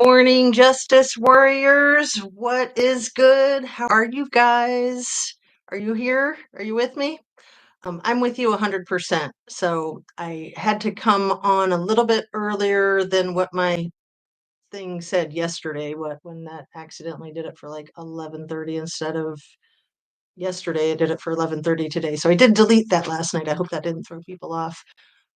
Morning, Justice Warriors. What is good? How are you guys? Are you here? Are you with me? I'm with you 100%. So I had to come on a little bit earlier than what my thing said yesterday. When that accidentally did it for like 11:30 instead of yesterday. I did it for 11:30 today. So I did delete that last night. I hope that didn't throw people off.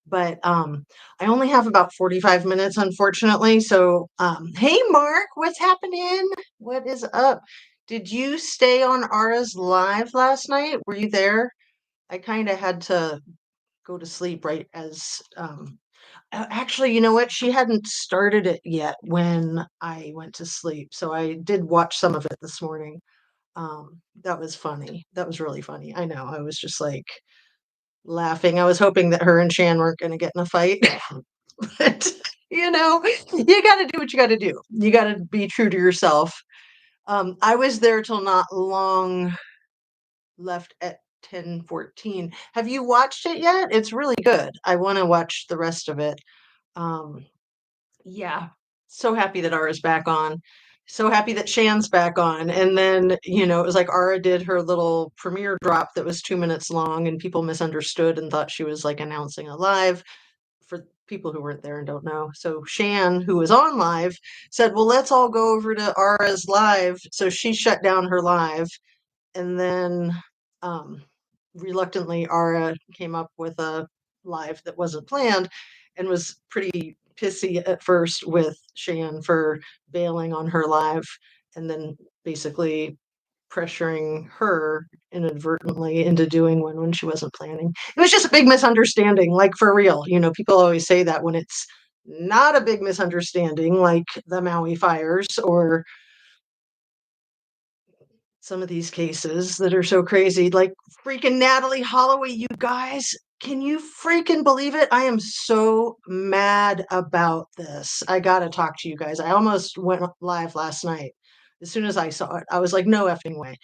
But I only have about 45 minutes, unfortunately. So, hey, Mark, what's happening? What is up? Did you stay on Ara's live last night? Were you there? I kind of had to go to sleep right as, actually, you know what? She hadn't started it yet when I went to sleep. So I did watch some of it this morning. That was funny. That was really funny. I know. I was just like, laughing. I was hoping that her and Shan weren't going to get in a fight. But, you got to do what you got to do. You got to be true to yourself. I was there till not long left at 10:14. Have you watched it yet? It's really good. I want to watch the rest of it. Um, yeah, so happy that Ara's back on. So happy that Shan's back on. And then, it was like Ara did her little premiere drop that was 2 minutes long, and people misunderstood and thought she was like announcing a live for people who weren't there and don't know. So Shan, who was on live, said, well, let's all go over to Ara's live. So she shut down her live. And then um, reluctantly, Ara came up with a live that wasn't planned and was pretty pissy at first with Shan for bailing on her live and then basically pressuring her inadvertently into doing one when she wasn't planning. It was just a big misunderstanding, like for real. People always say that when it's not a big misunderstanding, like the Maui fires or some of these cases that are so crazy, like freaking Natalie Holloway, you guys. Can you freaking believe it? I am so mad about this. I got to talk to you guys. I almost went live last night. As soon as I saw it, I was like, no effing way.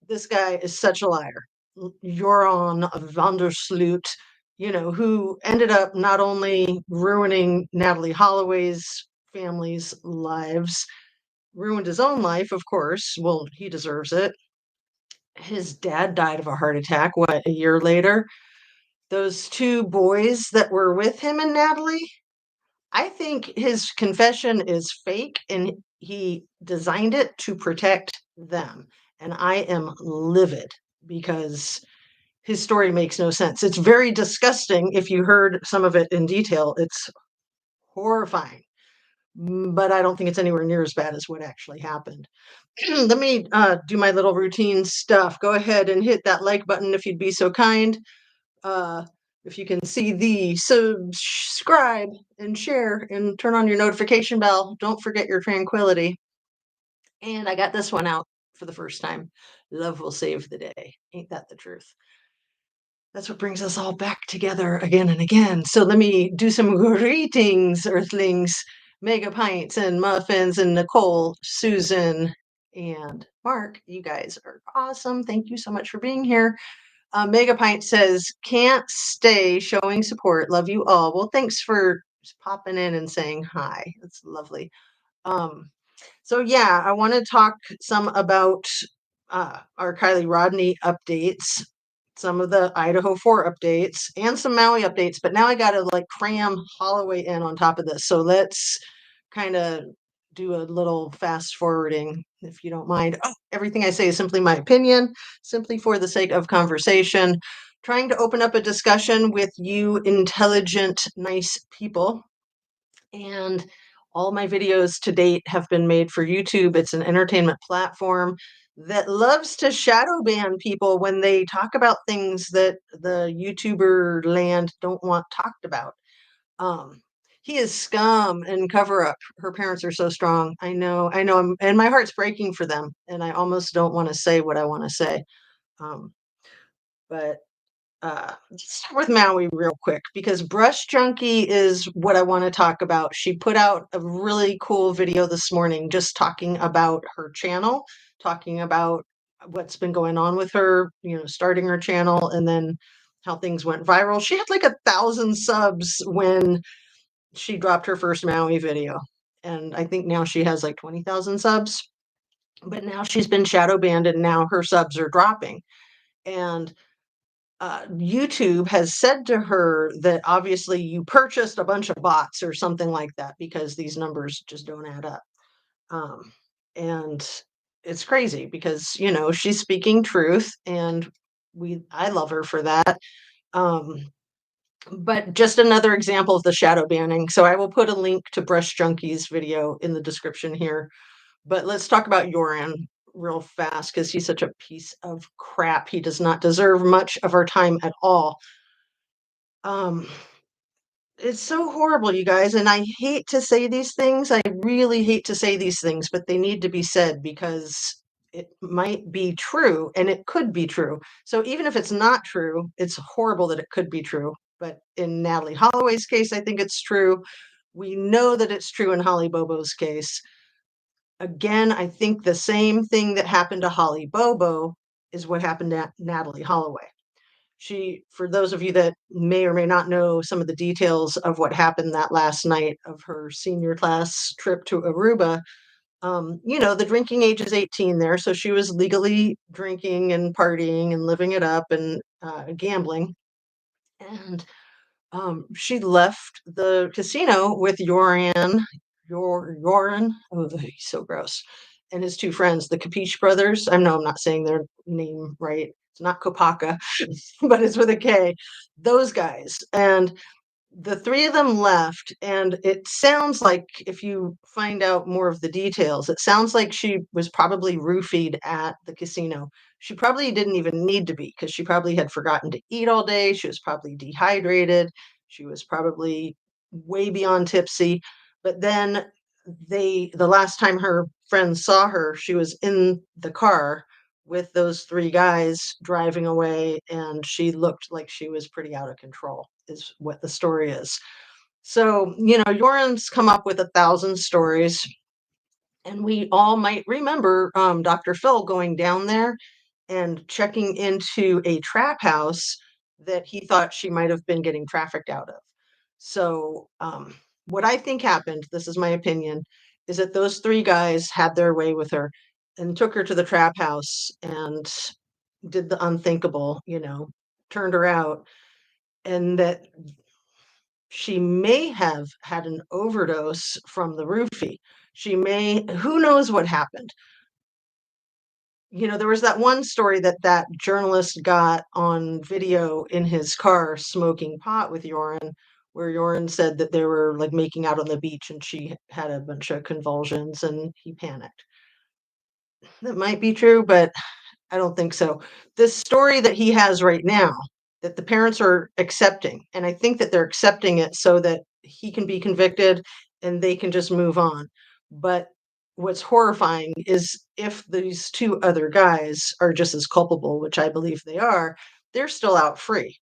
This guy is such a liar. Joran van der Sloot, who ended up not only ruining Natalie Holloway's family's lives, ruined his own life, of course. Well, he deserves it. His dad died of a heart attack, a year later? Those two boys that were with him and Natalie, I think his confession is fake and he designed it to protect them. And I am livid because his story makes no sense. It's very disgusting if you heard some of it in detail. It's horrifying, but I don't think it's anywhere near as bad as what actually happened. Let me do my little routine stuff. Go ahead and hit that like button if you'd be so kind. If you can see the subscribe and share and turn on your notification bell. Don't forget your tranquility. And I got this one out for the first time. Love will save the day. Ain't that the truth? That's what brings us all back together again and again. So let me do some greetings, Earthlings, Mega Pints and Muffins and Nicole, Susan, and Mark. You guys are awesome. Thank you so much for being here. Mega Pint says, can't stay showing support. Love you all. Well, thanks for popping in and saying hi. That's lovely. So yeah, I want to talk some about our Kylie Rodney updates, some of the Idaho 4 updates, and some Maui updates. But now I got to like cram Holloway in on top of this. So let's kind of do a little fast forwarding, if you don't mind. Oh, everything I say is simply my opinion, simply for the sake of conversation. Trying to open up a discussion with you intelligent, nice people. And all my videos to date have been made for YouTube. It's an entertainment platform that loves to shadow ban people when they talk about things that the YouTuber land don't want talked about. Um, he is scum and cover up. Her parents are so strong. I know, and my heart's breaking for them. And I almost don't want to say what I want to say. But let's start with Maui real quick because Brush Junkie is what I want to talk about. She put out a really cool video this morning just talking about her channel, talking about what's been going on with her, starting her channel and then how things went viral. She had like 1,000 subs when she dropped her first Maui video. and I think now she has like 20,000 subs. But now she's been shadow banned, and now her subs are dropping. And YouTube has said to her that obviously you purchased a bunch of bots or something like that because these numbers just don't add up. And it's crazy because, she's speaking truth, and I love her for that. But just another example of the shadow banning. So I will put a link to Brush Junkie's video in the description here. But let's talk about Yoran real fast because he's such a piece of crap. He does not deserve much of our time at all. Um, it's so horrible, you guys, and I hate to say these things. I really hate to say these things, but they need to be said because it might be true, and it could be true. So even if it's not true, it's horrible that it could be true. But in Natalie Holloway's case, I think it's true. We know that it's true in Holly Bobo's case. Again, I think the same thing that happened to Holly Bobo is what happened to Natalie Holloway. For those of you that may or may not know some of the details of what happened that last night of her senior class trip to Aruba, the drinking age is 18 there. So she was legally drinking and partying and living it up and gambling. And she left the casino with Yoran, oh, he's so gross, and his two friends, the Capiche brothers. I know I'm not saying their name right. It's not Kopaka, but it's with a K. Those guys. And the three of them left, and it sounds like, if you find out more of the details, it sounds like she was probably roofied at the casino. She probably didn't even need to be, because she probably had forgotten to eat all day. She was probably dehydrated. She was probably way beyond tipsy. But then the last time her friends saw her, she was in the car with those three guys driving away, and she looked like she was pretty out of control, is what the story is. So, Yoren's come up with 1,000 stories, and we all might remember Dr. Phil going down there and checking into a trap house that he thought she might have been getting trafficked out of. So, what I think happened, this is my opinion, is that those three guys had their way with her and took her to the trap house and did the unthinkable, turned her out, and that she may have had an overdose from the roofie. Who knows what happened? There was that one story that journalist got on video in his car smoking pot with Yoren, where Yoren said that they were like making out on the beach and she had a bunch of convulsions and he panicked. That might be true, but I don't think so. This story that he has right now, that the parents are accepting, and I think that they're accepting it so that he can be convicted and they can just move on. But what's horrifying is if these two other guys are just as culpable, which I believe they are, they're still out free.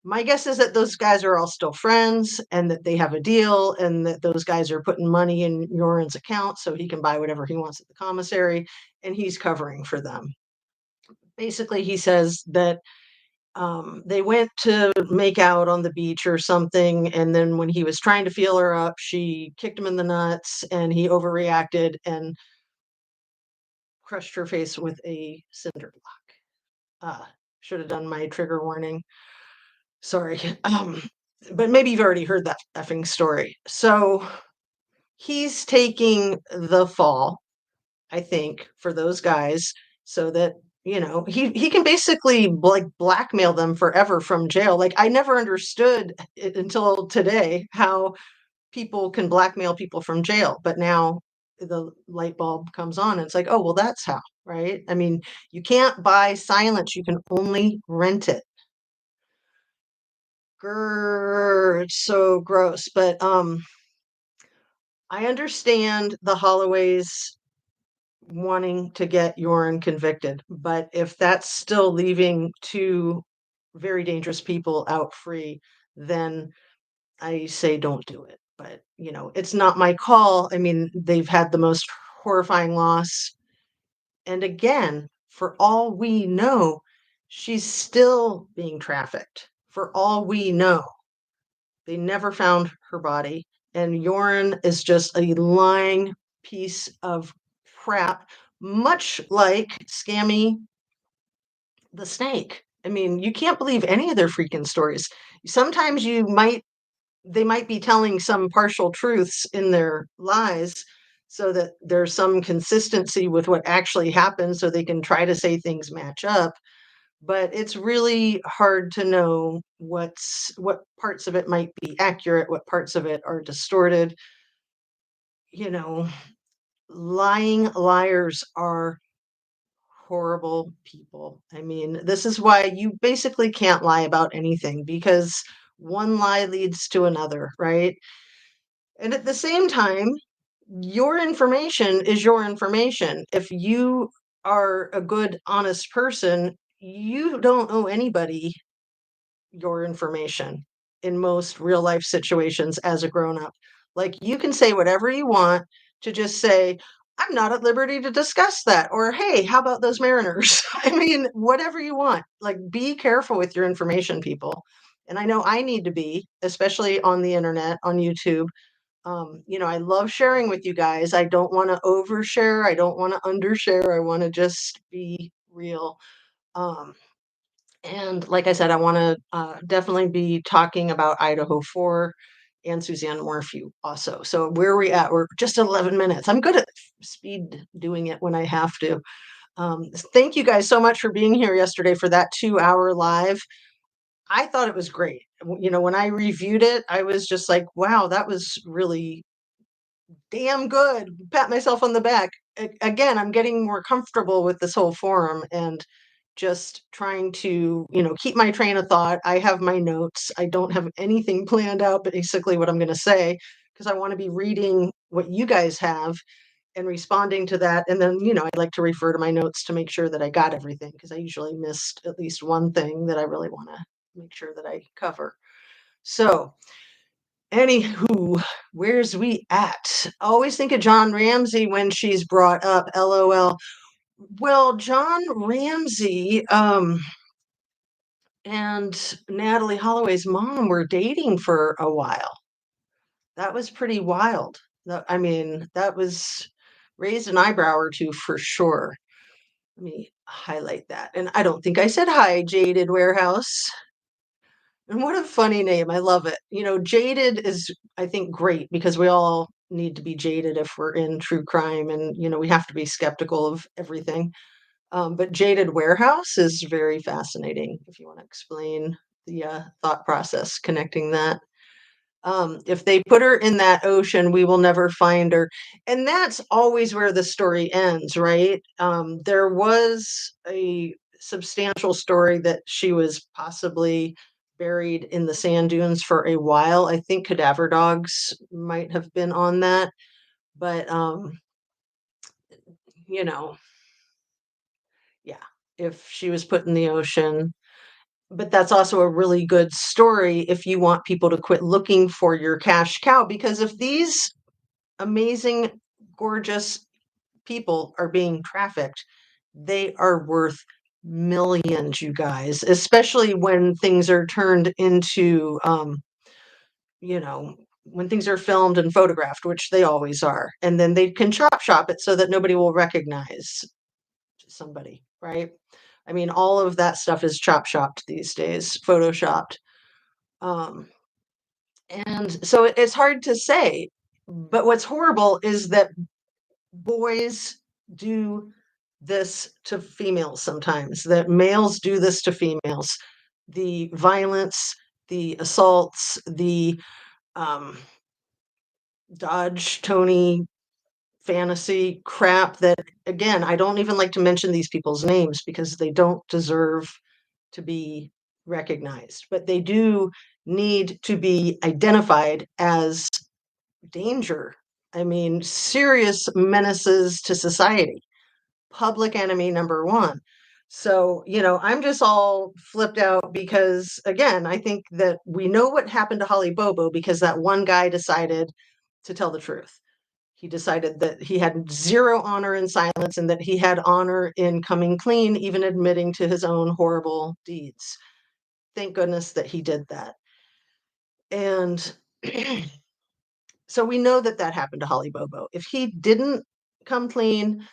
My guess is that those guys are all still friends and that they have a deal and that those guys are putting money in Yoren's account so he can buy whatever he wants at the commissary, and he's covering for them. Basically, he says that they went to make out on the beach or something, and then when he was trying to feel her up, she kicked him in the nuts, and he overreacted and crushed her face with a cinder block. Should have done my trigger warning. Sorry. But maybe you've already heard that effing story. So he's taking the fall, I think, for those guys so that, he can basically like blackmail them forever from jail. Like, I never understood it until today how people can blackmail people from jail, but now the light bulb comes on and it's like, oh, well, that's how, right? I mean, you can't buy silence, you can only rent it. Grr, it's so gross. But I understand the Holloways wanting to get Yoren convicted, but if that's still leaving two very dangerous people out free, then I say don't do it. But, it's not my call. I mean, they've had the most horrifying loss. And again, for all we know, she's still being trafficked. For all we know, they never found her body. And Yoren is just a lying piece of crap, much like Scammy the Snake. I mean, you can't believe any of their freaking stories. Sometimes they might be telling some partial truths in their lies so that there's some consistency with what actually happened so they can try to say things match up, but it's really hard to know what parts of it might be accurate, what parts of it are distorted. You know, lying liars are horrible people. I mean, this is why you basically can't lie about anything, because one lie leads to another, right? And at the same time, your information is your information. If you are a good, honest person, you don't owe anybody your information in most real life situations as a grown up. Like, you can say whatever you want to just say, I'm not at liberty to discuss that. Or, hey, how about those Mariners? I mean, whatever you want. Like, be careful with your information, people. And I know I need to be, especially on the internet, on YouTube. I love sharing with you guys. I don't want to overshare. I don't want to undershare. I want to just be real. Um, and like I said, I want to definitely be talking about Idaho 4 and Suzanne Morphew also. So where are we at? We're just 11 minutes. I'm good at speed doing it when I have to. Thank you guys so much for being here yesterday for that 2-hour live. I thought it was great. When I reviewed it, I was just like, wow, that was really damn good. Pat myself on the back. Again, I'm getting more comfortable with this whole forum and just trying to, keep my train of thought. I have my notes. I don't have anything planned out, but basically what I'm going to say, because I want to be reading what you guys have and responding to that. And then, I'd like to refer to my notes to make sure that I got everything, because I usually missed at least one thing that I really want to make sure that I cover. So, anywho, where's we at? Always think of John Ramsey when she's brought up. LOL. Well, John Ramsey and Natalie Holloway's mom were dating for a while. That was pretty wild. I mean, that was raised an eyebrow or two for sure. Let me highlight that. And I don't think I said hi, Jaded Warehouse. And what a funny name. I love it. Jaded is, I think, great, because we all need to be jaded if we're in true crime, and, we have to be skeptical of everything. But Jaded Warehouse is very fascinating if you want to explain the thought process connecting that. If they put her in that ocean, we will never find her. And that's always where the story ends, right? There was a substantial story that she was possibly buried in the sand dunes for a while. I think cadaver dogs might have been on that. But, you know, yeah, if she was put in the ocean. But that's also a really good story if you want people to quit looking for your cash cow, because if these amazing, gorgeous people are being trafficked, they are worth millions, you guys, especially when things are turned into, when things are filmed and photographed, which they always are. And then they can chop shop it so that nobody will recognize somebody, right? I mean, all of that stuff is chop shopped these days, photoshopped. Um, and so it's hard to say. But what's horrible is that boys do this to females sometimes, that males do this to females. The violence, the assaults, the Dodge Tony fantasy crap that, again, I don't even like to mention these people's names because they don't deserve to be recognized, but they do need to be identified as danger. I mean, serious menaces to society. Public enemy number one. So, I'm just all flipped out because, again, I think that we know what happened to Holly Bobo because that one guy decided to tell the truth. He decided that he had zero honor in silence and that he had honor in coming clean, even admitting to his own horrible deeds. Thank goodness that he did that. And So we know that that happened to Holly Bobo. If he didn't come clean,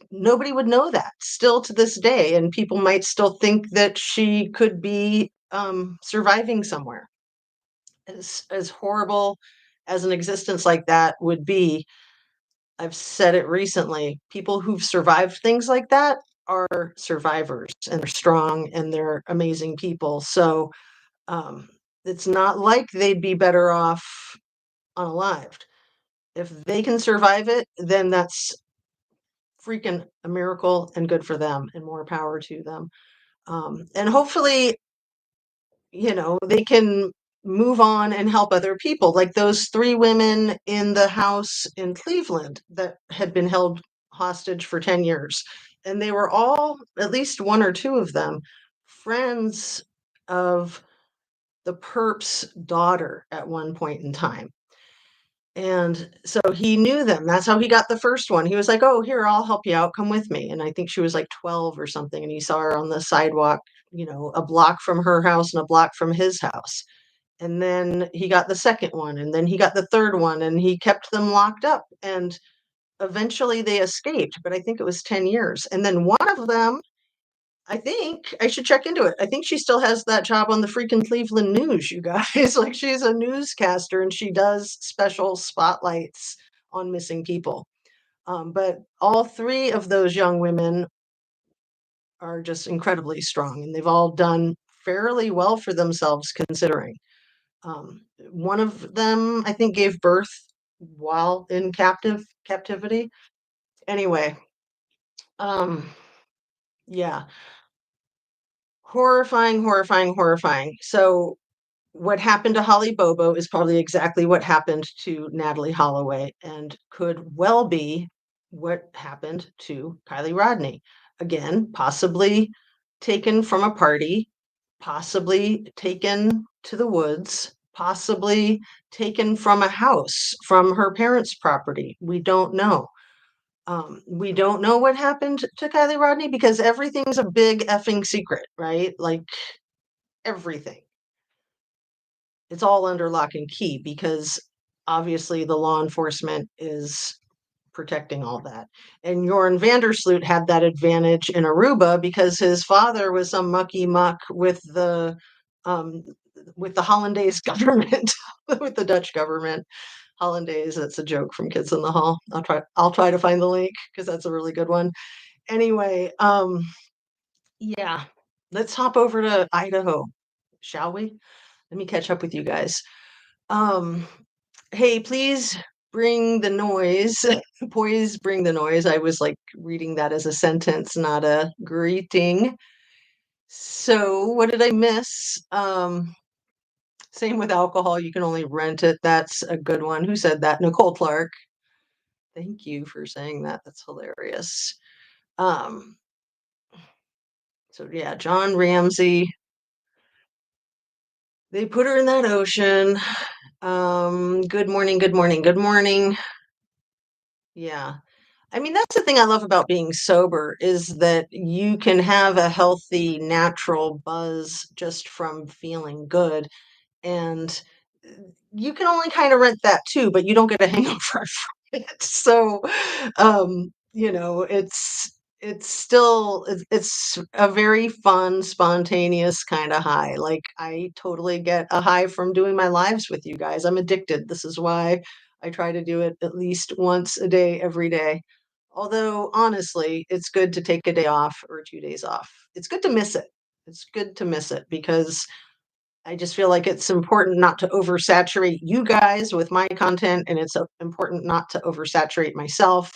nobody would know that still to this day. And people might still think that she could be surviving somewhere. As horrible as an existence like that would be, I've said it recently, people who've survived things like that are survivors and they're strong and they're amazing people. So um, it's not like they'd be better off unalived. If they can survive it, then that's freaking a miracle and good for them and more power to them. And hopefully, they can move on and help other people, like those three women in the house in Cleveland that had been held hostage for 10 years. And they were all, at least one or two of them, friends of the perp's daughter at one point in time. And so he knew them. That's how he got the first one. He was like, "Oh, here, I'll help you out. Come with me." And I think she was like 12 or something. And he saw her on the sidewalk, a block from her house and a block from his house. And then he got the second one. And then he got the third one. And he kept them locked up. And eventually they escaped. But I think it was 10 years. And then one of them, I think I should check into it. I think she still has that job on the freaking Cleveland News, you guys. Like she's a newscaster and she does special spotlights on missing people. But all three of those young women are just incredibly strong and they've all done fairly well for themselves considering. One of them, I think, gave birth while in captivity. Anyway, yeah, horrifying, horrifying, horrifying. So what happened to Holly Bobo is probably exactly what happened to Natalie Holloway and could well be what happened to Kylie Rodney. Again, possibly taken from a party, possibly taken to the woods, possibly taken from a house, from her parents' property. We don't know. We don't know what happened to Kylie Rodney because everything's a big effing secret, right? Like everything. It's all under lock and key because obviously the law enforcement is protecting all that. And Jorn Vandersloot had that advantage in Aruba because his father was some mucky muck um, with the Hollandaise government, with the Dutch government. Hollandaise, that's a joke from Kids in the Hall. I'll try to find the link because that's a really good one. Anyway, yeah, let's hop over to Idaho, shall we? Let me catch up with you guys. Um, hey, please bring the noise. Please bring the noise. I was like reading that as a sentence, not a greeting. So, what did I miss? Same with alcohol. You can only rent it. That's a good one. Who said that? Nicole Clark. Thank you for saying that. That's hilarious. Um, so yeah, John Ramsey. They put her in that ocean. Good morning, good morning, good morning. Yeah. I mean, that's the thing I love about being sober is that you can have a healthy, natural buzz just from feeling good. And you can only kind of rent that too, but you don't get a hangover from it. So, it's still it's a very fun, spontaneous kind of high. Like I totally get a high from doing my lives with you guys. I'm addicted. This is why I try to do it at least once a day, every day. Although honestly, it's good to take a day off or 2 days off. It's good to miss it. It's good to miss it because I just feel like it's important not to oversaturate you guys with my content, and it's important not to oversaturate myself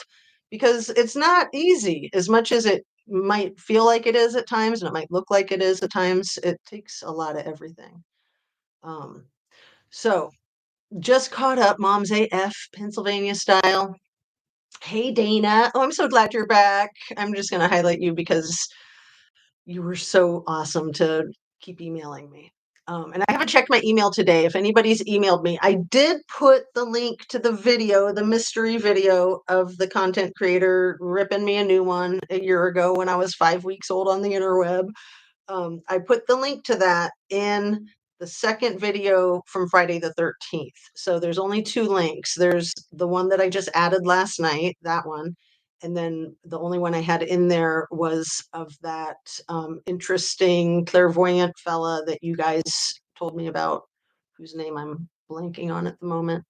because it's not easy as much as it might feel like it is at times, and it might look like it is at times. It takes a lot of everything. Um, so, just caught up, Mom's AF, Pennsylvania style. Hey, Dana. Oh, I'm so glad you're back. I'm just going to highlight you because you were so awesome to keep emailing me. And I haven't checked my email today. If anybody's emailed me, I did put the link to the video, the mystery video of the content creator ripping me a new one a year ago when I was 5 weeks old on the interweb. I put the link to that in the second video from Friday the 13th. So there's only two links. There's the one that I just added last night, that one. And then the only one I had in there was of that interesting clairvoyant fella that you guys told me about, whose name I'm blanking on at the moment.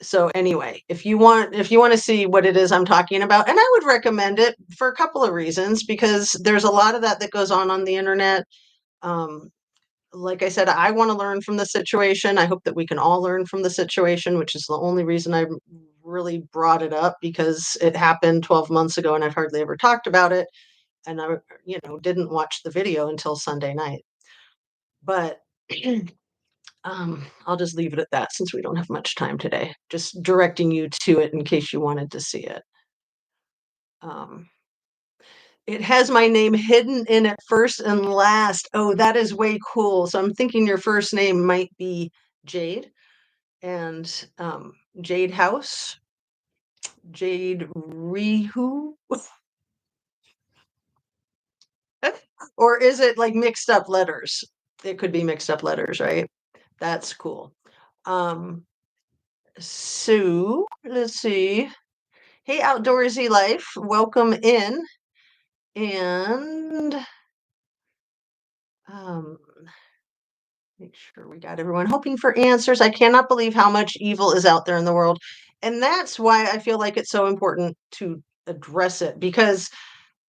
So anyway, if you want to see what it is I'm talking about, and I would recommend it for a couple of reasons, because there's a lot of that goes on the internet. Um, like I said, I want to learn from the situation. I hope that we can all learn from the situation, which is the only reason I really brought it up, because it happened 12 months ago and I've hardly ever talked about it. And I, didn't watch the video until Sunday night. But I'll just leave it at that since we don't have much time today. Just directing you to it in case you wanted to see it. Um, it has my name hidden in it first and last. Oh, that is way cool. So I'm thinking your first name might be Jade, and Jade House, Jade Rehu, or is it like mixed up letters? It could be mixed up letters, right? That's cool. So let's see. Hey, outdoorsy life, welcome in. And um, make sure we got everyone hoping for answers. I cannot believe how much evil is out there in the world. And that's why I feel like it's so important to address it, because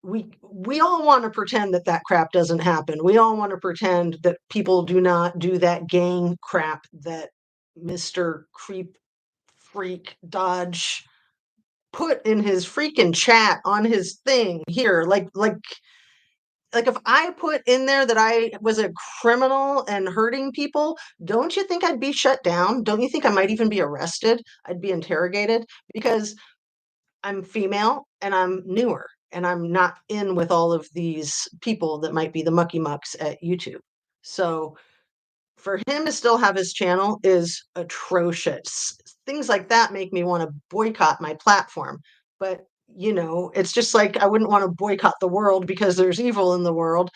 we all want to pretend that that crap doesn't happen. We all want to pretend that people do not do that gang crap that Mr. Creep Freak Dodge put in his freaking chat on his thing here. Like if I put in there that I was a criminal and hurting people, don't you think I'd be shut down? Don't you think I might even be arrested? I'd be interrogated, because I'm female and I'm newer and I'm not in with all of these people that might be the mucky mucks at YouTube. So for him to still have his channel is atrocious. Things like that make me want to boycott my platform. But, it's just like I wouldn't want to boycott the world because there's evil in the world.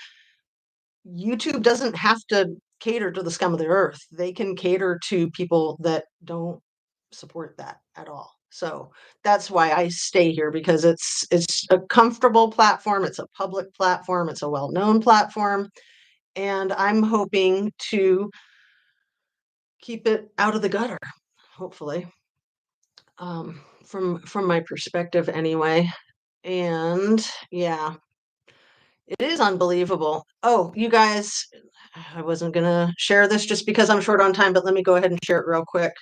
YouTube doesn't have to cater to the scum of the earth. They can cater to people that don't support that at all. So that's why I stay here, because it's a comfortable platform, it's a public platform, it's a well-known platform, and I'm hoping to keep it out of the gutter, hopefully, from my perspective anyway. And yeah, it is unbelievable. Oh, you guys, I wasn't gonna share this just because I'm short on time, but let me go ahead and share it real quick.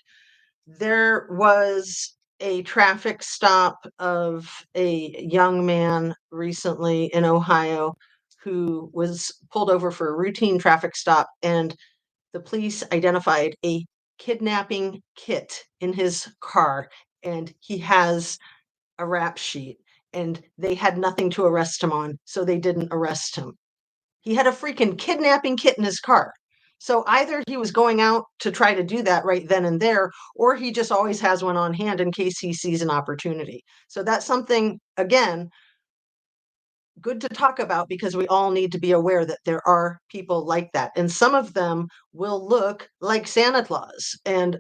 There was a traffic stop of a young man recently in Ohio who was pulled over for a routine traffic stop, and the police identified a kidnapping kit in his car, and he has a rap sheet, and they had nothing to arrest him on, so they didn't arrest him. He had a freaking kidnapping kit in his car. So either he was going out to try to do that right then and there, or he just always has one on hand in case he sees an opportunity. So that's something, again, good to talk about, because we all need to be aware that there are people like that. And some of them will look like Santa Claus and,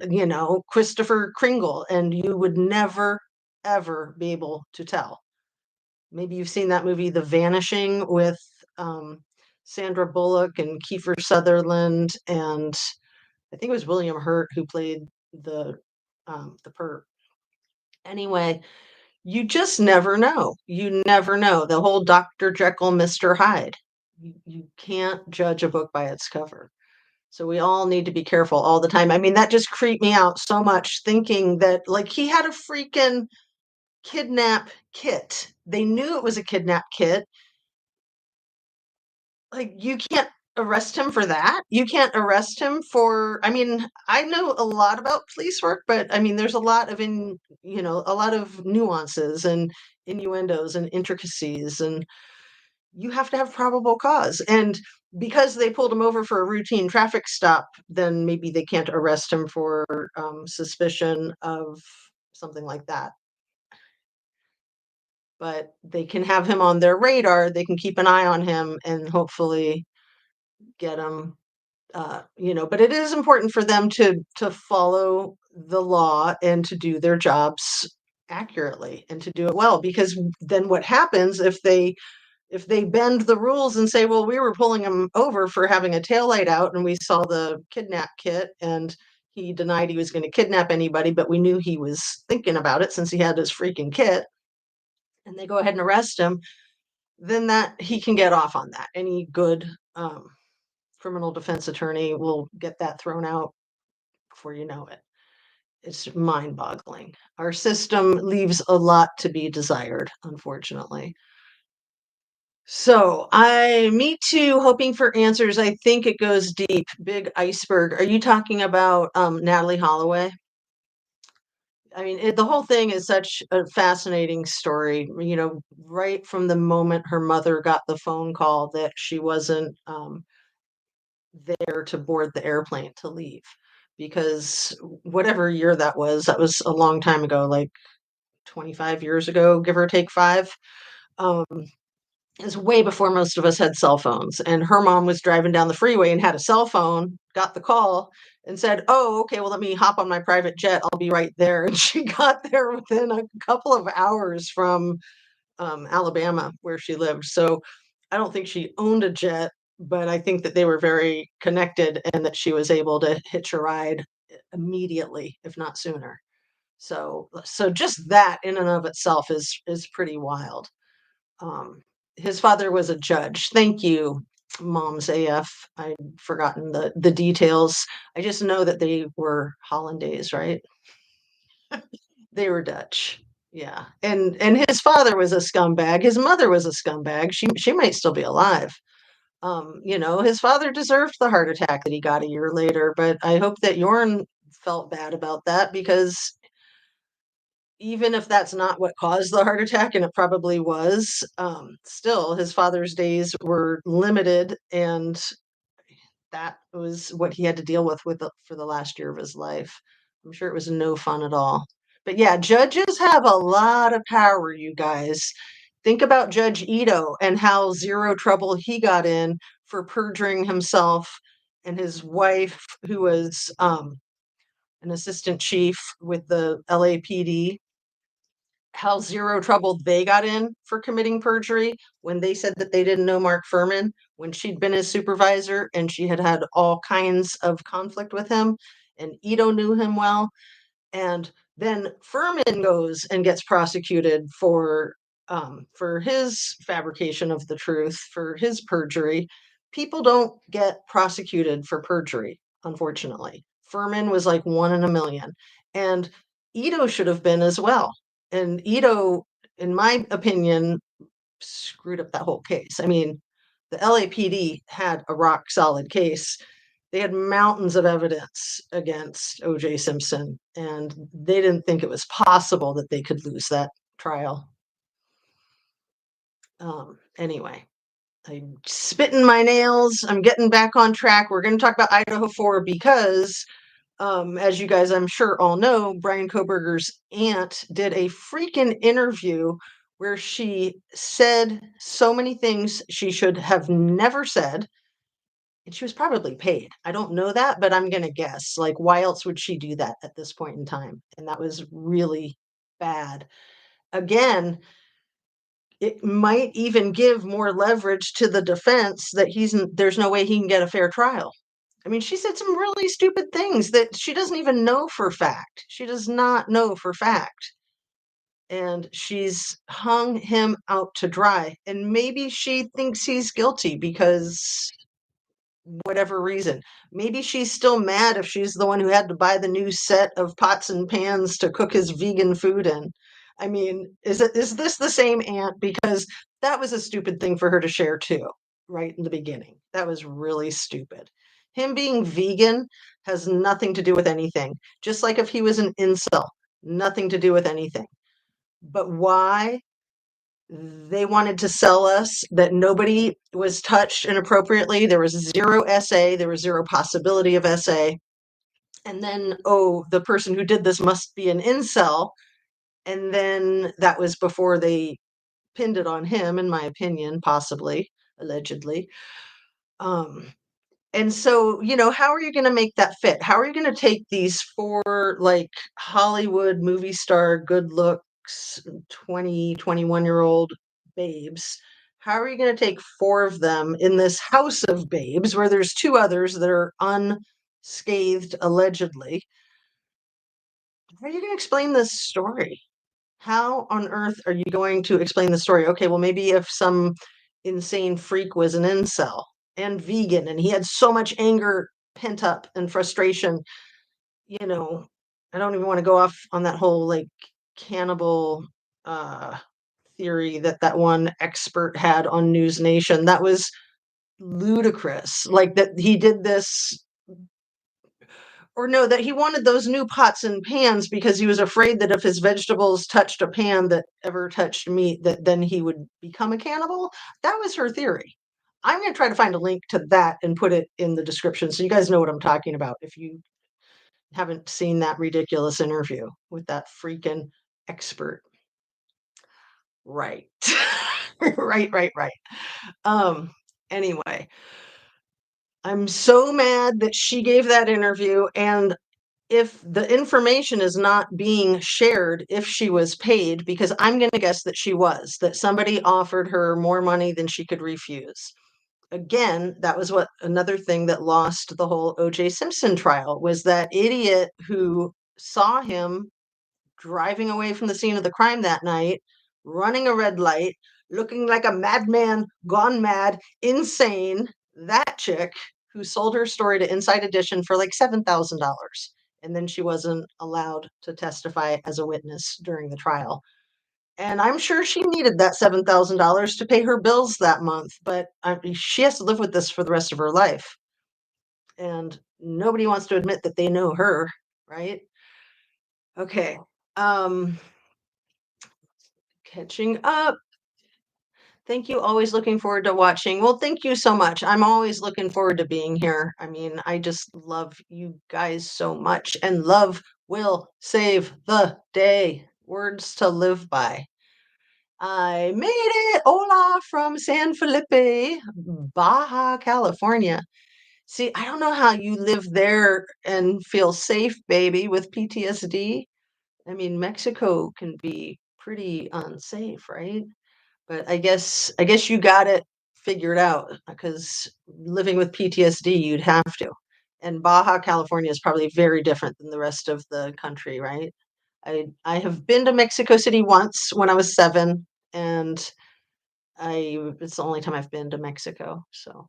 Christopher Kringle, and you would never, ever be able to tell. Maybe you've seen that movie, The Vanishing, with Sandra Bullock and Kiefer Sutherland, and I think it was William Hurt who played the perp. Anyway, you just never know. You never know. The whole Dr. Jekyll, Mr. Hyde. You can't judge a book by its cover. So we all need to be careful all the time. I mean, that just creeped me out so much, thinking that like he had a freaking kidnap kit. They knew it was a kidnap kit. Like, you can't arrest him for that. You can't arrest him for, I mean, I know a lot about police work, but I mean, there's a lot of a lot of nuances and innuendos and intricacies, and you have to have probable cause. And because they pulled him over for a routine traffic stop, then maybe they can't arrest him for suspicion of something like that. But they can have him on their radar. They can keep an eye on him and hopefully get him But it is important for them to follow the law and to do their jobs accurately and to do it well, because then what happens if they bend the rules and say, well, we were pulling him over for having a taillight out and we saw the kidnap kit and he denied he was going to kidnap anybody, but we knew he was thinking about it since he had his freaking kit, and they go ahead and arrest him, then that he can get off on that. Any good criminal defense attorney will get that thrown out before you know it. It's mind boggling. Our system leaves a lot to be desired, unfortunately. So me too, hoping for answers. I think it goes deep. Big iceberg. Are you talking about Natalie Holloway? I mean, the whole thing is such a fascinating story. Right from the moment her mother got the phone call that she wasn't there to board the airplane to leave, because whatever year that was a long time ago, like 25 years ago, give or take five. Um, is way before most of us had cell phones. And her mom was driving down the freeway and had a cell phone, got the call, and said, oh, okay, well, let me hop on my private jet. I'll be right there. And she got there within a couple of hours from Alabama, where she lived. So I don't think she owned a jet, but I think that they were very connected and that she was able to hitch a ride immediately, if not sooner. So just that in and of itself is pretty wild. Um, his father was a judge. Thank you, Mom's AF. I'd forgotten the details. I just know that they were Hollandaise, right? They were Dutch. Yeah. And his father was a scumbag. His mother was a scumbag. She might still be alive. His father deserved the heart attack that he got a year later, but I hope that Jorn felt bad about that, because even if that's not what caused the heart attack, and it probably was, still his father's days were limited, and that was what he had to deal for the last year of his life. I'm sure it was no fun at all. But yeah, judges have a lot of power, you guys. Think about Judge Ito and how zero trouble he got in for perjuring himself, and his wife, who was an assistant chief with the LAPD, how zero trouble they got in for committing perjury when they said that they didn't know Mark Furman, when she'd been his supervisor and she had had all kinds of conflict with him, and Ito knew him well. And then Furman goes and gets prosecuted for his fabrication of the truth, for his perjury. People don't get prosecuted for perjury, unfortunately. Furman was like one in a million, and Ito should have been as well. And Ito, in my opinion, screwed up that whole case. I mean, the LAPD had a rock solid case. They had mountains of evidence against OJ Simpson, and they didn't think it was possible that they could lose that trial. Anyway, I'm spitting my nails. I'm getting back on track. We're going to talk about Idaho 4 because, as you guys I'm sure all know, Brian Koberger's aunt did a freaking interview where she said so many things she should have never said. And she was probably paid. I don't know that, but I'm going to guess. Like, why else would she do that at this point in time? And that was really bad. Again, it might even give more leverage to the defense that there's no way he can get a fair trial. I mean, she said some really stupid things that she doesn't even know for fact. She does not know for fact. And she's hung him out to dry. And maybe she thinks he's guilty because whatever reason. Maybe she's still mad if she's the one who had to buy the new set of pots and pans to cook his vegan food in. I mean, is this the same aunt? Because that was a stupid thing for her to share too, right in the beginning. That was really stupid. Him being vegan has nothing to do with anything. Just like if he was an incel, nothing to do with anything. But why? They wanted to sell us that nobody was touched inappropriately. There was zero SA. There was zero possibility of SA. And then, oh, the person who did this must be an incel. And then that was before they pinned it on him, in my opinion, possibly, allegedly. Um, And so, how are you going to make that fit? How are you going to take these four like Hollywood movie star, good looks, 20, 21-year-old babes? How are you going to take four of them in this house of babes where there's two others that are unscathed, allegedly? How are you going to explain this story? How on earth are you going to explain the story? Okay, well, maybe if some insane freak was an incel and vegan and he had so much anger pent up and frustration, you know, I don't even want to go off on that whole like cannibal uh theory that one expert had on News Nation. That was ludicrous. Like that he did this, or no, that he wanted those new pots and pans because he was afraid that if his vegetables touched a pan that ever touched meat, that then he would become a cannibal. That was her theory. I'm going to try to find a link to that and put it in the description so you guys know what I'm talking about if you haven't seen that ridiculous interview with that freaking expert. Right. Right. Um, anyway, I'm so mad that she gave that interview, and if the information is not being shared, if she was paid, because I'm going to guess that she was, that somebody offered her more money than she could refuse. Again, that was what another thing that lost the whole O.J. Simpson trial was that idiot who saw him driving away from the scene of the crime that night, running a red light, looking like a madman, gone mad, insane. That chick who sold her story to Inside Edition for like $7,000. And then she wasn't allowed to testify as a witness during the trial. And I'm sure she needed that $7,000 to pay her bills that month, but she has to live with this for the rest of her life. And nobody wants to admit that they know her, right? Okay. Um, Catching up. Thank you. Always looking forward to watching. Well, thank you so much. I'm always looking forward to being here. I mean, I just love you guys so much, and love will save the day. Words to live by. I made it. Hola from San Felipe, Baja California. See, I don't know how you live there and feel safe, baby, with PTSD. I mean, Mexico can be pretty unsafe, right? But I guess you got it figured out because living with PTSD, you'd have to. And Baja California is probably very different than the rest of the country, right? I have been to Mexico City once when I was 7, and I it's the only time I've been to Mexico. So,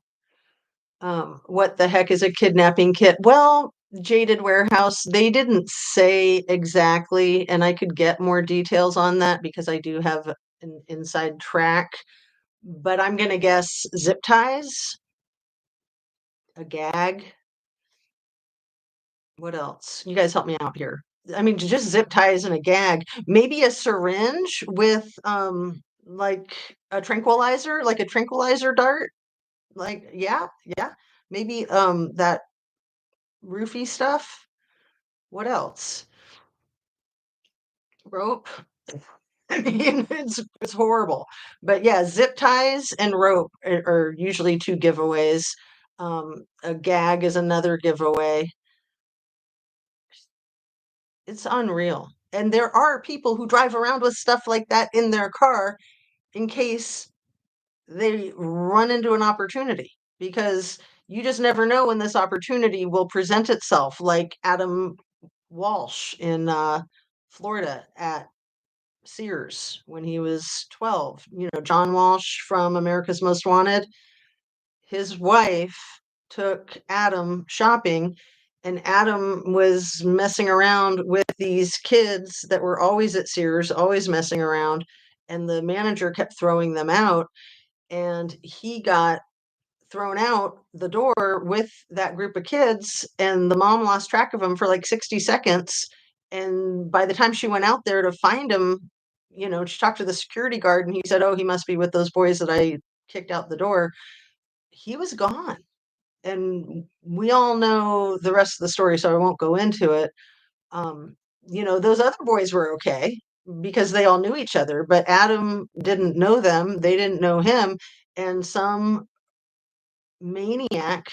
what the heck is a kidnapping kit? Well, Jaded Warehouse, they didn't say exactly, and I could get more details on that because I do have an inside track, but I'm gonna guess zip ties, a gag. What else? You guys help me out here. I mean, just zip ties and a gag. Maybe a syringe with like a tranquilizer, like a tranquilizer dart. Like, yeah. Maybe that roofie stuff. What else? Rope. I mean, it's horrible. But yeah, zip ties and rope are usually two giveaways. A gag is another giveaway. It's unreal. And there are people who drive around with stuff like that in their car in case they run into an opportunity, because you just never know when this opportunity will present itself, like Adam Walsh in Florida at Sears when he was 12. John Walsh from America's Most Wanted, his wife took Adam shopping, and Adam was messing around with these kids that were always at Sears, always messing around, and the manager kept throwing them out, and he got thrown out the door with that group of kids, and the mom lost track of him for like 60 seconds, and by the time she went out there to find him, she talked to the security guard, and he said, "Oh, he must be with those boys that I kicked out the door." He was gone. And we all know the rest of the story, so I won't go into it. Um, those other boys were okay because they all knew each other, but Adam didn't know them, they didn't know him, and some maniac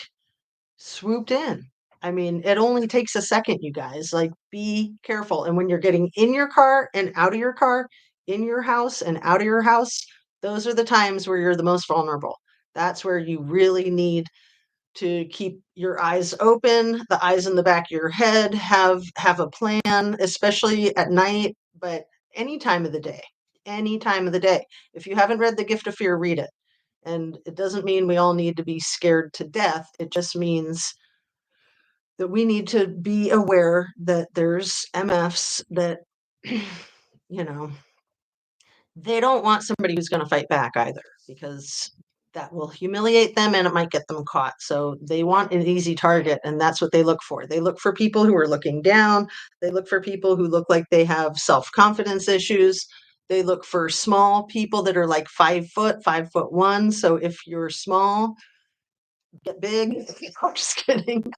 swooped in. I mean, it only takes a second, you guys. Like, be careful. And when you're getting in your car and out of your car, in your house and out of your house, those are the times where you're the most vulnerable. That's where you really need to keep your eyes open, the eyes in the back of your head, have a plan, especially at night, but any time of the day. Any time of the day. If you haven't read The Gift of Fear, read it. And it doesn't mean we all need to be scared to death. It just means that we need to be aware that there's MFs that, you know, they don't want somebody who's going to fight back either, because that will humiliate them and it might get them caught. So they want an easy target, and that's what they look for. They look for people who are looking down. They look for people who look like they have self-confidence issues. They look for small people that are like 5 foot, 5'1". So if you're small, get big. I'm just kidding.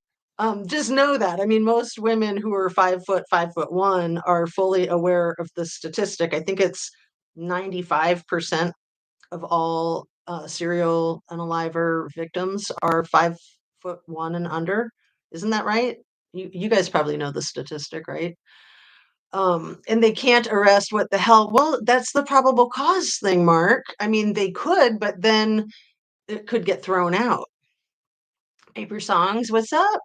Just know that. I mean, most women who are 5 foot, 5'1" are fully aware of the statistic. I think it's 95% of all serial unaliver victims are 5'1" and under. Isn't that right? You guys probably know the statistic, right? And they can't arrest what the hell. Well, that's the probable cause thing, Mark. I mean, they could, but then it could get thrown out. Paper Songs, what's up?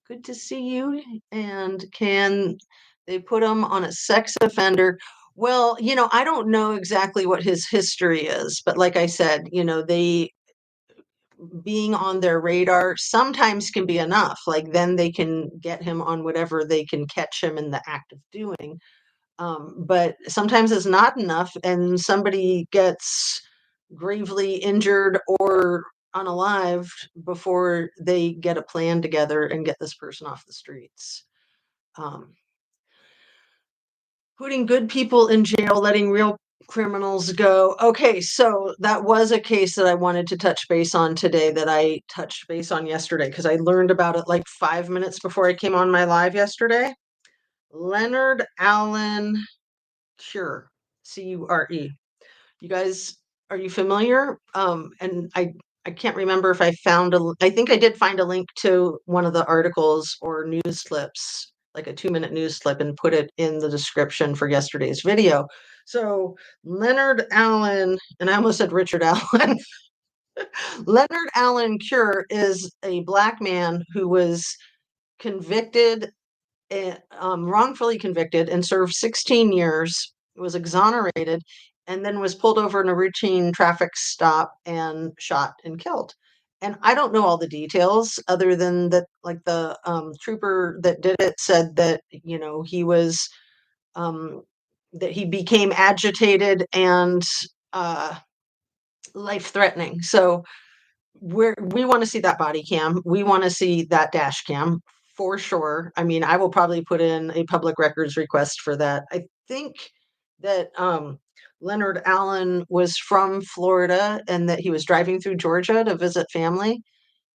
Good to see you. And can they put him on a sex offender? Well, I don't know exactly what his history is, but like I said, they being on their radar sometimes can be enough. Like then they can get him on whatever they can catch him in the act of doing. But sometimes it's not enough, and somebody gets gravely injured or unalived before they get a plan together and get this person off the streets. Um, Putting good people in jail, letting real criminals go. Okay, so that was a case that I wanted to touch base on today, that I touched base on yesterday, because I learned about it like 5 minutes before I came on my live yesterday. Leonard Allen Cure, Cure. You guys, are you familiar? And I can't remember if I think I did find a link to one of the articles or news clips, like a 2-minute news clip, and put it in the description for yesterday's video. So Leonard Allen, and I almost said Richard Allen. Leonard Allen Cure is a Black man who was convicted, wrongfully convicted, and served 16 years, was exonerated, and then was pulled over in a routine traffic stop and shot and killed. And I don't know all the details, other than that, like the trooper that did it said that, um, that he became agitated and uh, life threatening. So we want to see that body cam. We want to see that dash cam for sure. I mean, I will probably put in a public records request for that. I think that Leonard Allen was from Florida and that he was driving through Georgia to visit family.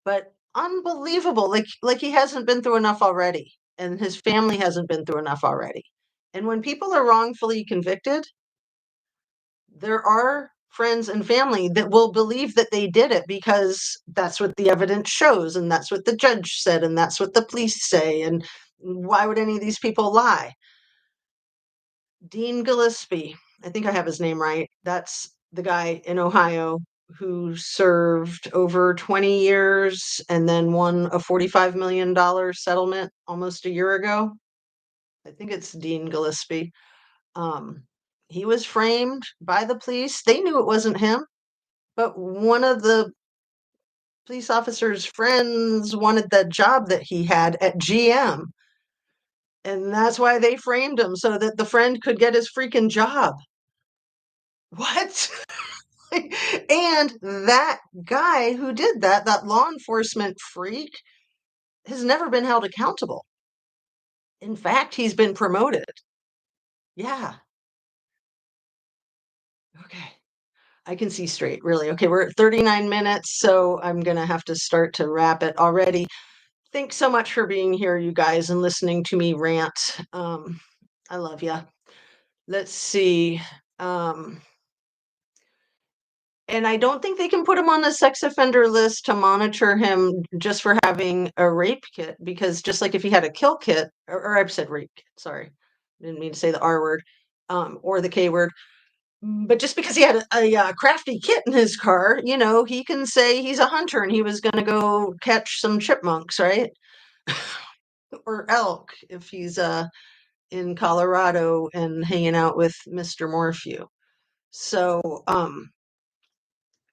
But unbelievable, like he hasn't been through enough already, and his family hasn't been through enough already. And when people are wrongfully convicted, there are friends and family that will believe that they did it because that's what the evidence shows, and that's what the judge said, and that's what the police say. And why would any of these people lie? Dean Gillespie, I think I have his name right. That's the guy in Ohio who served over 20 years and then won a $45 million settlement almost a year ago. I think it's Dean Gillespie. Um, he was framed by the police. They knew it wasn't him, but one of the police officer's friends wanted the job that he had at GM. And that's why they framed him, so that the friend could get his freaking job. What? And that guy who did that, that law enforcement freak, has never been held accountable. In fact, he's been promoted. Yeah. Okay. I can see straight, really. Okay, we're at 39 minutes, so I'm going to have to start to wrap it already. Thanks so much for being here, you guys, and listening to me rant. I love you. Let's see. Um, And I don't think they can put him on a sex offender list to monitor him just for having a rape kit, because just like if he had a kill kit, or I've said rape kit, sorry, didn't mean to say the R word, or the K word, but just because he had a crafty kit in his car, he can say he's a hunter and he was going to go catch some chipmunks, right? Or elk if he's in Colorado and hanging out with Mr. Morphew. So,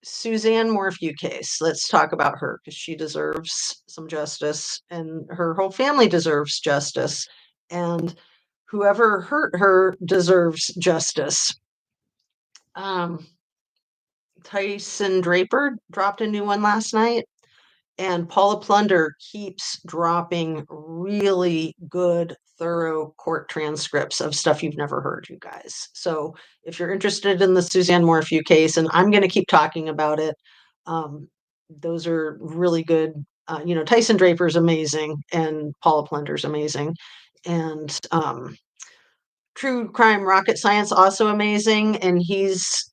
Suzanne Morphew case. Let's talk about her because she deserves some justice and her whole family deserves justice. And whoever hurt her deserves justice. Tyson Draper dropped a new one last night. And Paula Plunder keeps dropping really good, thorough court transcripts of stuff you've never heard, you guys. So if you're interested in the Suzanne Morphew case, and I'm going to keep talking about it, those are really good. Tyson Draper's amazing, and Paula Plunder's amazing. And True Crime Rocket Science also amazing, and he's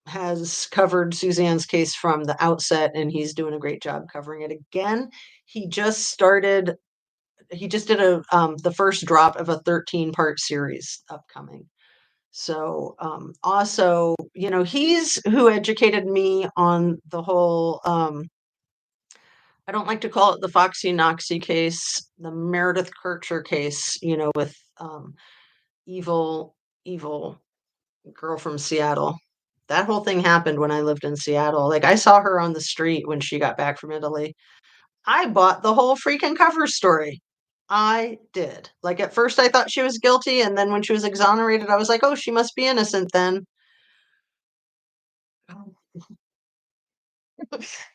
has covered Suzanne's case from the outset, and he's doing a great job covering it again. He just started. He just did the first drop of a 13-part series upcoming. So also, he's who educated me on the whole. I don't like to call it the Foxy Noxy case, the Meredith Kircher case. With evil, evil girl from Seattle. That whole thing happened when I lived in Seattle. Like, I saw her on the street when she got back from Italy. I bought the whole freaking cover story. I did. Like, at first I thought she was guilty, and then when she was exonerated, I was like, oh, she must be innocent then.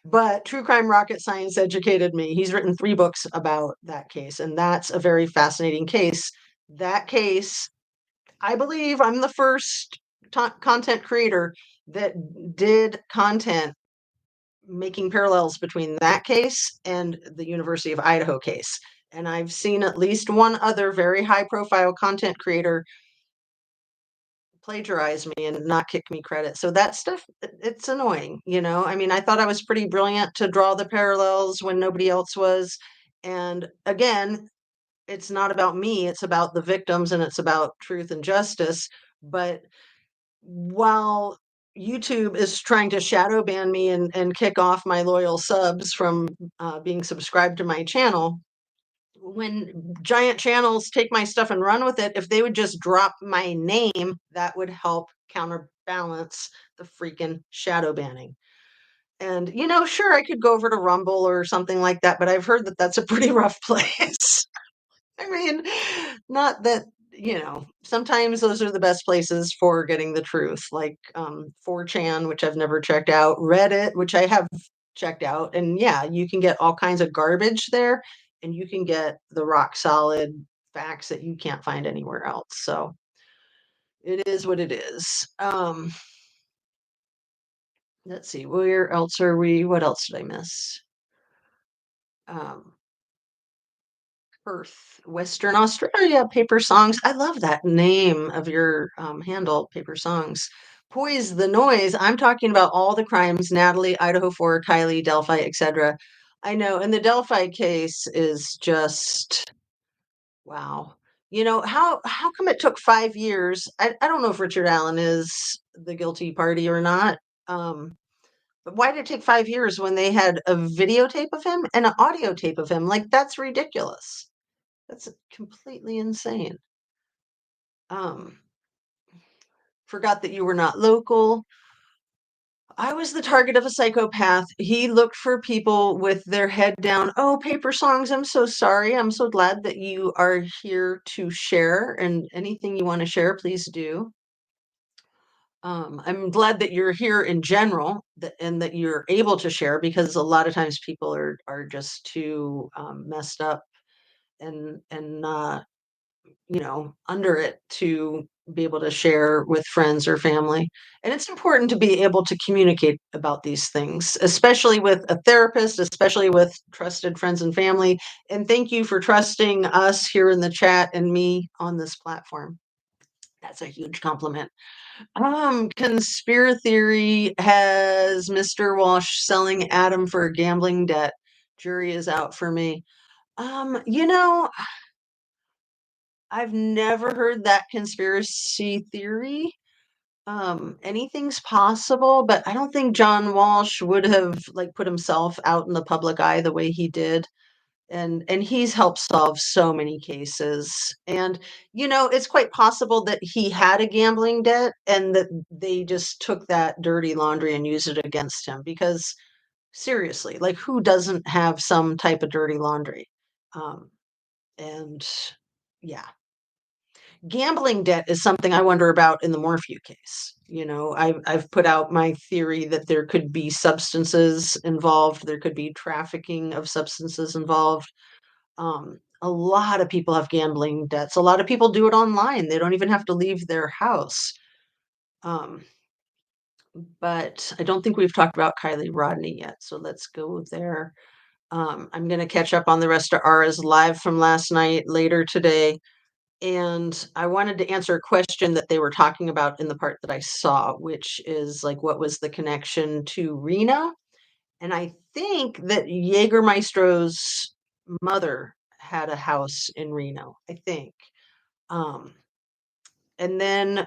But True Crime Rocket Science educated me. He's written 3 books about that case, and that's a very fascinating case. That case, I believe I'm the first content creator that did content making parallels between that case and the University of Idaho case. And I've seen at least one other very high profile content creator plagiarize me and not kick me credit. So that stuff, it's annoying, I mean, I thought I was pretty brilliant to draw the parallels when nobody else was. And again, it's not about me, it's about the victims and it's about truth and justice. But while YouTube is trying to shadow ban me and kick off my loyal subs from being subscribed to my channel, when giant channels take my stuff and run with it, if they would just drop my name, that would help counterbalance the freaking shadow banning. And, sure, I could go over to Rumble or something like that, but I've heard that that's a pretty rough place. I mean, not that, sometimes those are the best places for getting the truth, like 4chan, which I've never checked out, Reddit, which I have checked out. And yeah, you can get all kinds of garbage there, and you can get the rock solid facts that you can't find anywhere else. So it is what it is. Let's see, where else are we? What else did I miss? Perth, Western Australia, Paper Songs. I love that name of your handle, Paper Songs. Poise the Noise. I'm talking about all the crimes, Natalie, Idaho 4, Kylie, Delphi, etc. I know, and the Delphi case is just wow. How come it took 5 years? I don't know if Richard Allen is the guilty party or not. But why did it take 5 years when they had a videotape of him and an audio tape of him? Like, that's ridiculous. That's completely insane. Um, Forgot that you were not local. I was the target of a psychopath. He looked for people with their head down. Oh, Paper Songs, I'm so sorry. I'm so glad that you are here to share, and anything you want to share, please do. I'm glad that you're here in general and that you're able to share, because a lot of times people are just too messed up and under it to be able to share with friends or family. And it's important to be able to communicate about these things, especially with a therapist, especially with trusted friends and family. And thank you for trusting us here in the chat and me on this platform. That's a huge compliment. Conspiracy theory has Mr. Walsh selling Adam for a gambling debt. Jury is out for me. You know, I've never heard that conspiracy theory. Anything's possible, but I don't think John Walsh would have like put himself out in the public eye the way he did. And he's helped solve so many cases. And it's quite possible that he had a gambling debt and that they just took that dirty laundry and used it against him because seriously, like who doesn't have some type of dirty laundry? Um, and yeah, gambling debt is something I wonder about in the Morphew case. I've put out my theory that there could be substances involved, there could be trafficking of substances involved. A lot of people have gambling debts. A lot of people do it online. They don't even have to leave their house. Um, but I don't think we've talked about Kylie Rodney yet. So let's go there. I'm going to catch up on the rest of Ara's live from last night later today. And I wanted to answer a question that they were talking about in the part that I saw, which is like, what was the connection to Rena? And I think that Jägermeistro's mother had a house in Reno, I think. Um, and then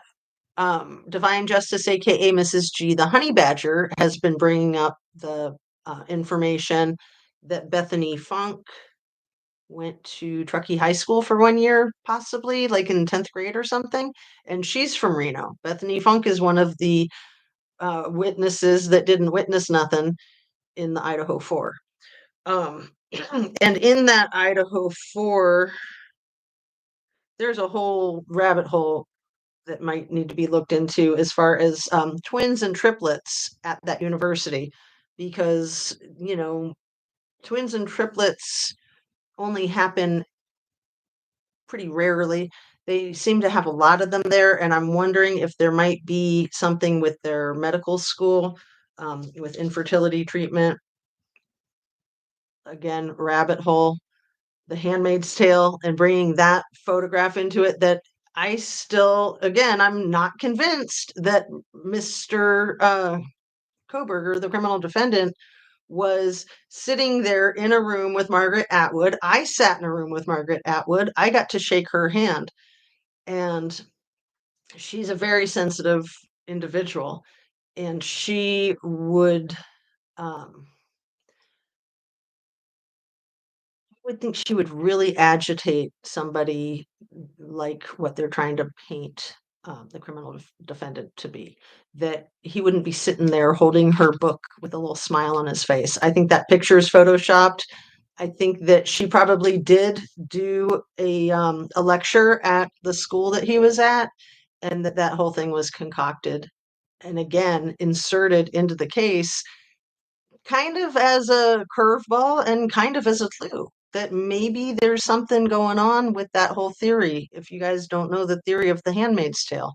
Divine Justice, aka Mrs. G, the honey badger, has been bringing up the information that Bethany Funk went to Truckee High School for 1 year, possibly like in 10th grade or something. And she's from Reno. Bethany Funk is one of the witnesses that didn't witness nothing in the Idaho 4. Um, and in that Idaho 4, there's a whole rabbit hole that might need to be looked into as far as twins and triplets at that university, because, twins and triplets only happen pretty rarely. They seem to have a lot of them there, and I'm wondering if there might be something with their medical school with infertility treatment. Again, rabbit hole. The Handmaid's Tale and bringing that photograph into it that I still, again, I'm not convinced that Mr. Koberger, the criminal defendant, was sitting there in a room with Margaret Atwood. I sat in a room with Margaret Atwood. I got to shake her hand. And she's a very sensitive individual. And she would um, would think she would really agitate somebody like what they're trying to paint the criminal defendant to be. That he wouldn't be sitting there holding her book with a little smile on his face. I think that picture is photoshopped. I think that she probably did do a lecture at the school that he was at, and that whole thing was concocted and again inserted into the case kind of as a curveball and kind of as a clue that maybe there's something going on with that whole theory. If you guys don't know the theory of the Handmaid's Tale,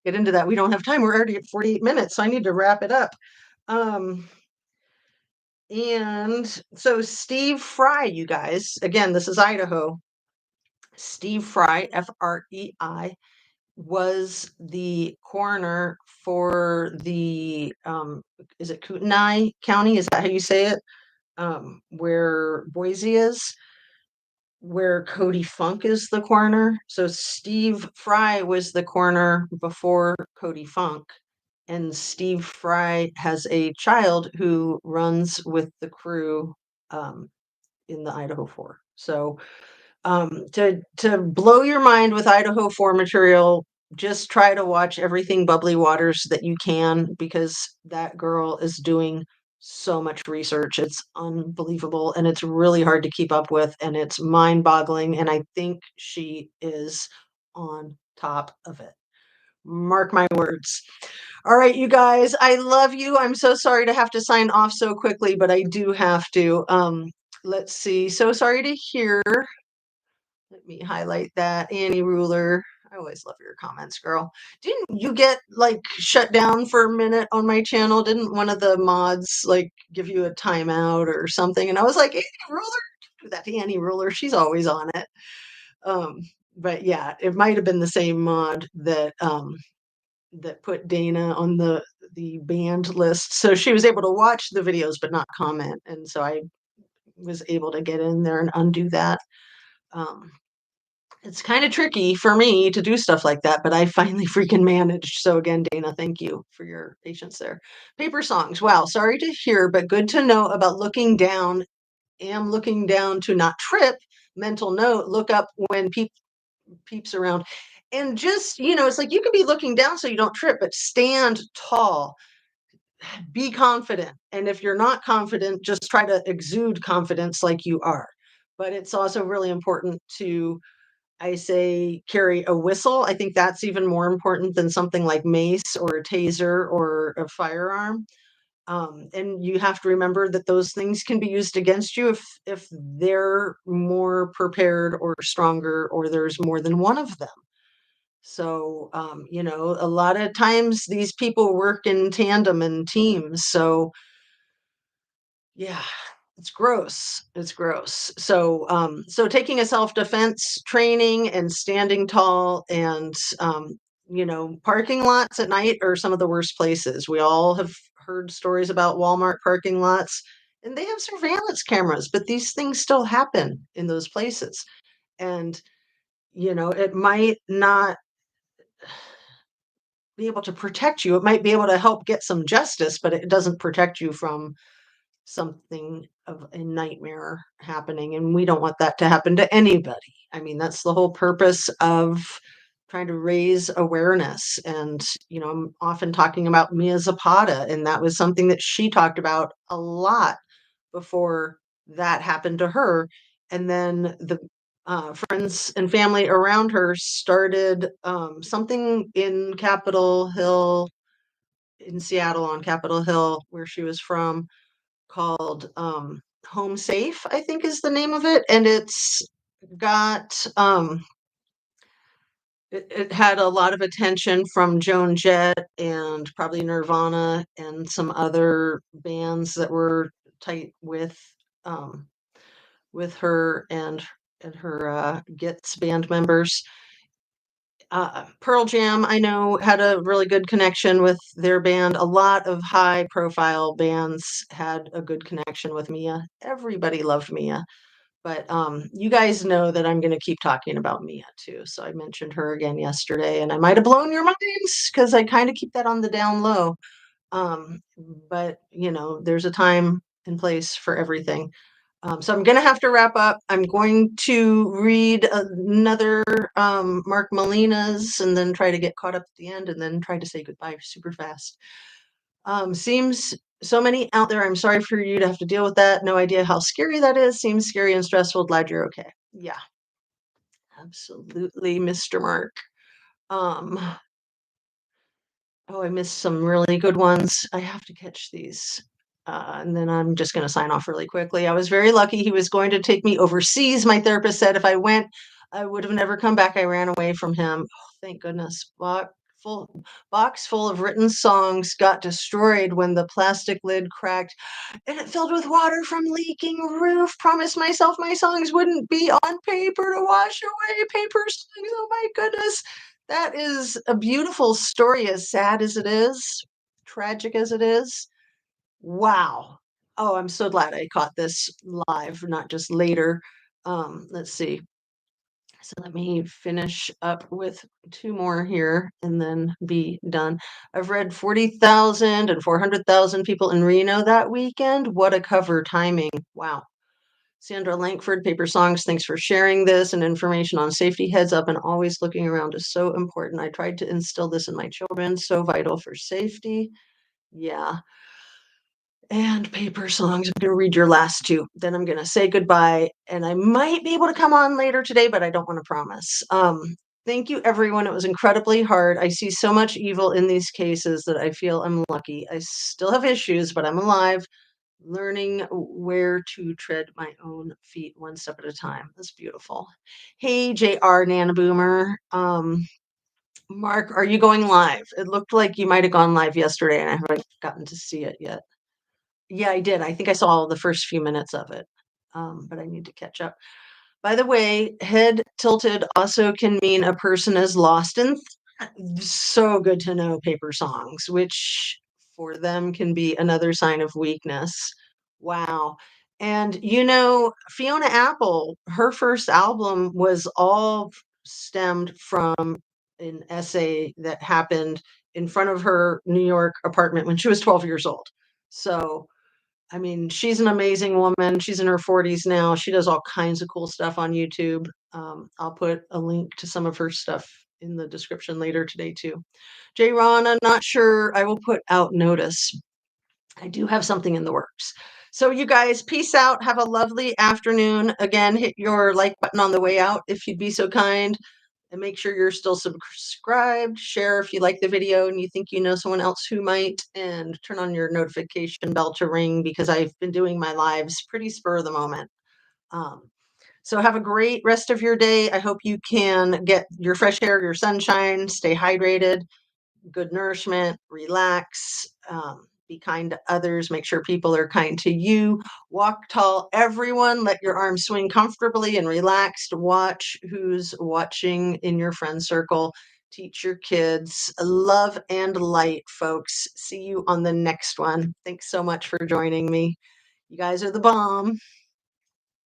get into that. We don't have time. We're already at 48 minutes, so I need to wrap it up. Um, and so Steve Fry, you guys, again, this is Idaho. Steve Fry, Frei, was the coroner for the is it Kootenai County? Is that how you say it? Where Boise is, where Cody Funk is the coroner. So Steve Fry was the coroner before Cody Funk. And Steve Fry has a child who runs with the crew in the Idaho 4. So to blow your mind with Idaho 4 material, just try to watch everything Bubbly Waters that you can, because that girl is doing so much research. It's unbelievable and it's really hard to keep up with and it's mind-boggling, and I think she is on top of it. Mark my words. All right, you guys, I love you. I'm so sorry to have to sign off so quickly, but I do have to. Let's see. So sorry to hear. Let me highlight that. Annie Ruler. I always love your comments, girl. Didn't you get like shut down for a minute on my channel? Didn't one of the mods like give you a timeout or something? And I was like, Annie Ruler, do that to Annie Ruler. She's always on it. Um, But yeah, it might have been the same mod that put Dana on the banned list. So she was able to watch the videos but not comment. And so I was able to get in there and undo that. Um, it's kind of tricky for me to do stuff like that, but I finally freaking managed. So again, Dana, thank you for your patience there. Paper songs. Wow, sorry to hear, but good to know about looking down. Am looking down to not trip. Mental note, look up when peeps around. And just, it's like you can be looking down so you don't trip, but stand tall, be confident. And if you're not confident, just try to exude confidence like you are. But it's also really important to, I say, carry a whistle. I think that's even more important than something like mace or a taser or a firearm. And you have to remember that those things can be used against you if they're more prepared or stronger or there's more than one of them. So, a lot of times these people work in tandem and teams. So, yeah, it's gross. It's gross. So taking a self-defense training and standing tall and, parking lots at night are some of the worst places. We all have heard stories about Walmart parking lots, and they have surveillance cameras, but these things still happen in those places. And, it might not be able to protect you. It might be able to help get some justice, but it doesn't protect you from something of a nightmare happening. And we don't want that to happen to anybody. I mean, that's the whole purpose of trying to raise awareness. And, I'm often talking about Mia Zapata, and that was something that she talked about a lot before that happened to her. And then the friends and family around her started something in Capitol Hill, in Seattle on Capitol Hill, where she was from, called Home Safe, I think is the name of it. And it's got, it had a lot of attention from Joan Jett and probably Nirvana and some other bands that were tight um, with her and her Gits band members. Pearl Jam, I know, had a really good connection with their band. A lot of high profile bands had a good connection with Mia. Everybody loved Mia. But you guys know that I'm going to keep talking about Mia too. So I mentioned her again yesterday, and I might have blown your minds because I kind of keep that on the down low. Um, but, there's a time and place for everything. So I'm going to have to wrap up. I'm going to read another Mark Molina's and then try to get caught up at the end and then try to say goodbye super fast. Seems so many out there. I'm sorry for you to have to deal with that. No idea how scary that is. Seems scary and stressful. Glad you're okay. Yeah, absolutely, Mr. Mark. Um, Oh, I missed some really good ones. I have to catch these. And then I'm just going to sign off really quickly. I was very lucky. He was going to take me overseas. My therapist said if I went, I would have never come back. I ran away from him. Oh, thank goodness. Box full of written songs got destroyed when the plastic lid cracked and it filled with water from leaking roof. Promised myself my songs wouldn't be on paper to wash away paper songs. Oh my goodness. That is a beautiful story, as sad as it is, tragic as it is. Wow. Oh, I'm so glad I caught this live, not just later. Let's see. So let me finish up with two more here and then be done. I've read 40,000 and 400,000 people in Reno that weekend. What a cover timing. Wow. Sandra Lankford, Paper Songs, thanks for sharing this and information on safety. Heads up and always looking around is so important. I tried to instill this in my children, so vital for safety. Yeah. And Paper Songs, I'm going to read your last two. Then I'm going to say goodbye. And I might be able to come on later today, but I don't want to promise. Thank you, everyone. It was incredibly hard. I see so much evil in these cases that I feel I'm lucky. I still have issues, but I'm alive, learning where to tread my own feet one step at a time. That's beautiful. Hey, JR Nana Boomer. Mark, are you going live? It looked like you might have gone live yesterday, and I haven't gotten to see it yet. Yeah, I did. I think I saw the first few minutes of it, but I need to catch up. By the way, head tilted also can mean a person is lost in so good to know paper songs, which for them can be another sign of weakness. Wow. And Fiona Apple, her first album was all stemmed from an essay that happened in front of her New York apartment when she was 12 years old. So, I mean, she's an amazing woman. She's in her 40s now. She does all kinds of cool stuff on YouTube. I'll put a link to some of her stuff in the description later today, too. Jay Ron, I'm not sure I will put out notice. I do have something in the works. So, you guys, peace out. Have a lovely afternoon. Again, hit your like button on the way out if you'd be so kind. And make sure you're still subscribed. Share if you like the video and you think you know someone else who might. And turn on your notification bell to ring because I've been doing my lives pretty spur of the moment. Um, so have a great rest of your day. I hope you can get your fresh air, your sunshine, stay hydrated, good nourishment, relax, be kind to others, make sure people are kind to you. Walk tall, everyone. Let your arms swing comfortably and relaxed. Watch who's watching in your friend circle. Teach your kids. Love and light, folks. See you on the next one. Thanks so much for joining me. You guys are the bomb.